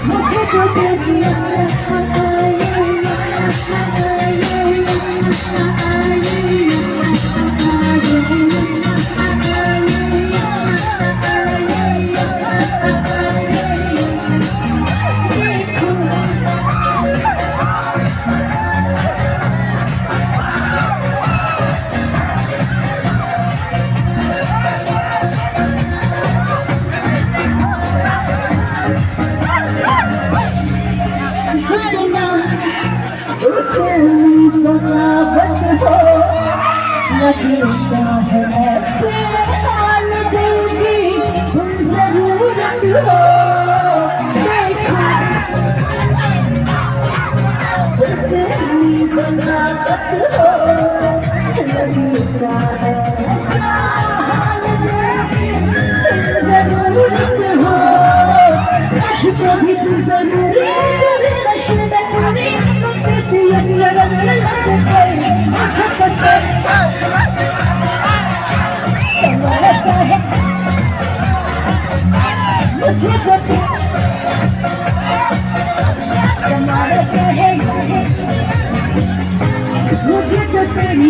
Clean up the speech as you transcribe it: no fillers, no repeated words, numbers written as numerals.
मुझे तो बगावत हो लगता है ऐसे हाल दिल की तुम जरूरत हो देखो तेरी बगावत हो लगता है ऐसा हाल दिल की तुम जरूरत हो मुझको भी तुम जरूरी मुझे तो तेरी